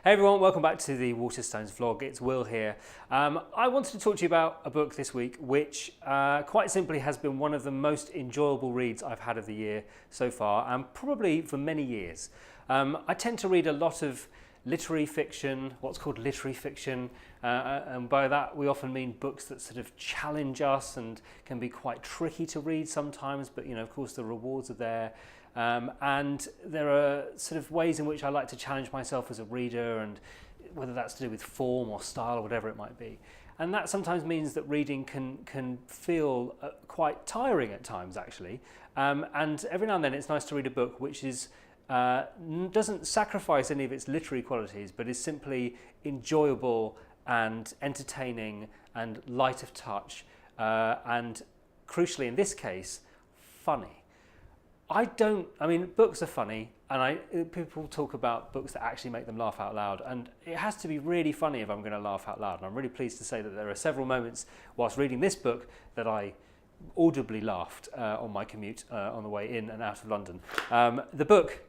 Hey everyone, welcome back to the Waterstones vlog. It's Will here. I wanted to talk to you about a book this week which quite simply has been one of the most enjoyable reads I've had of the year so far, and probably for many years. I tend to read a lot of literary fiction, what's called literary fiction, and by that we often mean books that sort of challenge us and can be quite tricky to read sometimes, but of course the rewards are there. And there are sort of ways in which I like to challenge myself as a reader, and whether that's to do with form or style or whatever it might be. And that sometimes means that reading can feel quite tiring at times, actually. And every now and then it's nice to read a book which is doesn't sacrifice any of its literary qualities, but is simply enjoyable and entertaining and light of touch, and crucially in this case, funny. Books are funny, and people talk about books that actually make them laugh out loud, and it has to be really funny if I'm going to laugh out loud. And I'm really pleased to say that there are several moments whilst reading this book that I audibly laughed on my commute on the way in and out of London. The book,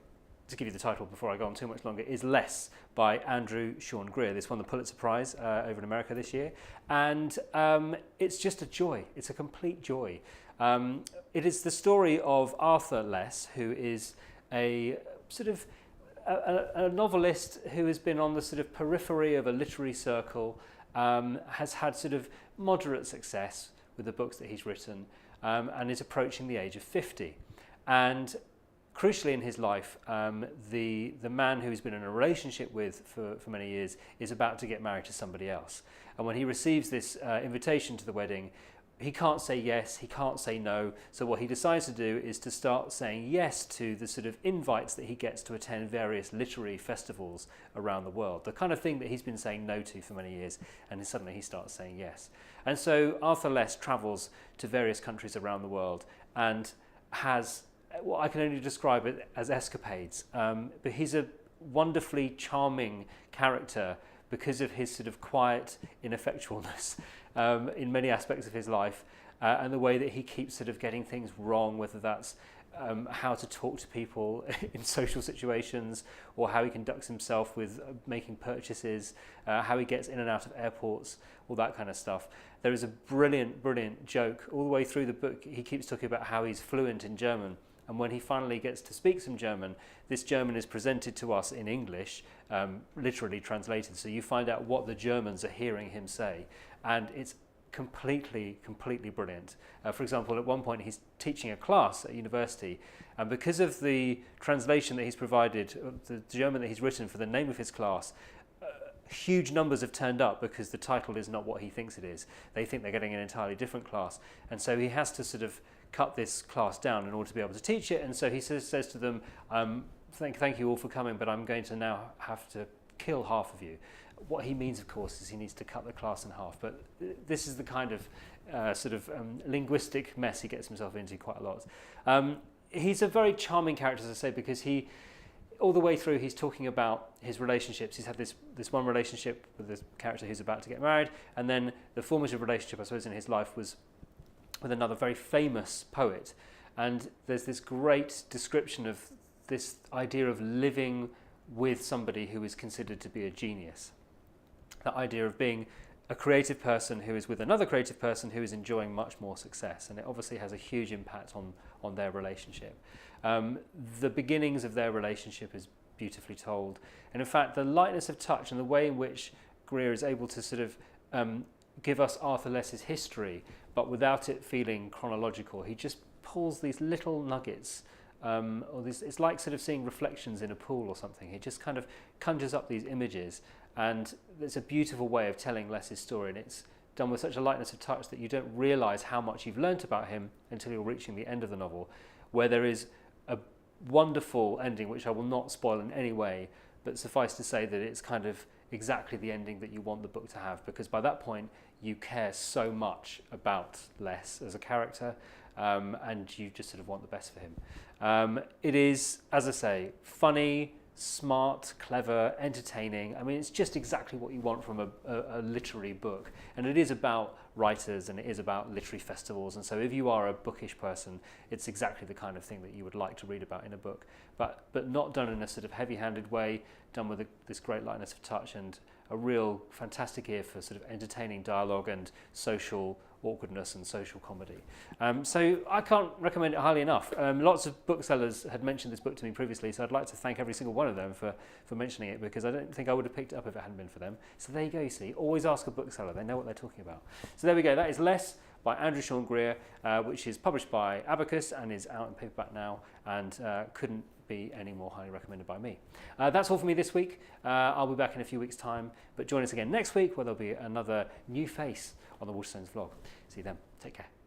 to give you the title before I go on too much longer, is Less by Andrew Sean Greer. This won the Pulitzer Prize over in America this year, and it's just a joy. It's a complete joy. It is the story of Arthur Less, who is a sort of a novelist who has been on the sort of periphery of a literary circle, has had sort of moderate success with the books that he's written, and is approaching the age of 50. And crucially in his life, the man who he's been in a relationship with for many years is about to get married to somebody else. And when he receives this invitation to the wedding, he can't say yes, he can't say no, so what he decides to do is to start saying yes to the sort of invites that he gets to attend various literary festivals around the world, the kind of thing that he's been saying no to for many years, and suddenly he starts saying yes. And so Arthur Less travels to various countries around the world and has what I can only describe it as escapades, but he's a wonderfully charming character because of his sort of quiet ineffectualness in many aspects of his life, and the way that he keeps sort of getting things wrong, whether that's how to talk to people in social situations, or how he conducts himself with making purchases, how he gets in and out of airports, all that kind of stuff. There is a brilliant joke all the way through the book. He keeps talking about how he's fluent in German. And when he finally gets to speak some German, this German is presented to us in English, literally translated. So you find out what the Germans are hearing him say. And it's completely brilliant. For example, at one point he's teaching a class at university, and because of the translation that he's provided, the German that he's written for the name of his class, huge numbers have turned up because the title is not what he thinks it is. They think they're getting an entirely different class. And so he has to sort of cut this class down in order to be able to teach it. And so he says to them, thank you all for coming, but I'm going to now have to kill half of you. What he means, of course, is he needs to cut the class in half. But this is the kind of linguistic mess he gets himself into quite a lot. He's a very charming character, as I say, because all the way through he's talking about his relationships. He's had this one relationship with this character who's about to get married, and then the formative relationship, I suppose, in his life was with another very famous poet. And there's this great description of this idea of living with somebody who is considered to be a genius. That idea of being a creative person who is with another creative person who is enjoying much more success. And it obviously has a huge impact on their relationship. The beginnings of their relationship is beautifully told. And in fact, the lightness of touch and the way in which Greer is able to sort of give us Arthur Less's history, but without it feeling chronological. He just pulls these little nuggets, it's like sort of seeing reflections in a pool or something. He just kind of conjures up these images, and it's a beautiful way of telling Less's story, and it's done with such a lightness of touch that you don't realise how much you've learnt about him until you're reaching the end of the novel, where there is a wonderful ending, which I will not spoil in any way, but suffice to say that it's kind of exactly the ending that you want the book to have, because by that point you care so much about Less as a character, and you just sort of want the best for him. It is, as I say, funny, smart, clever, entertaining. I mean, it's just exactly what you want from a literary book. And it is about writers and it is about literary festivals. And so if you are a bookish person, it's exactly the kind of thing that you would like to read about in a book, but not done in a sort of heavy-handed way, done with this great lightness of touch and a real fantastic ear for sort of entertaining dialogue and social awkwardness and social comedy. So I can't recommend it highly enough. Lots of booksellers had mentioned this book to me previously, so I'd like to thank every single one of them for mentioning it, because I don't think I would have picked it up if it hadn't been for them. So there you go, you see. Always ask a bookseller, they know what they're talking about. So there we go, that is Less by Andrew Sean Greer, which is published by Abacus and is out in paperback now, and couldn't be any more highly recommended by me. That's all for me this week. I'll be back in a few weeks' time, but join us again next week where there'll be another new face on the Waterstones vlog. See you then. Take care.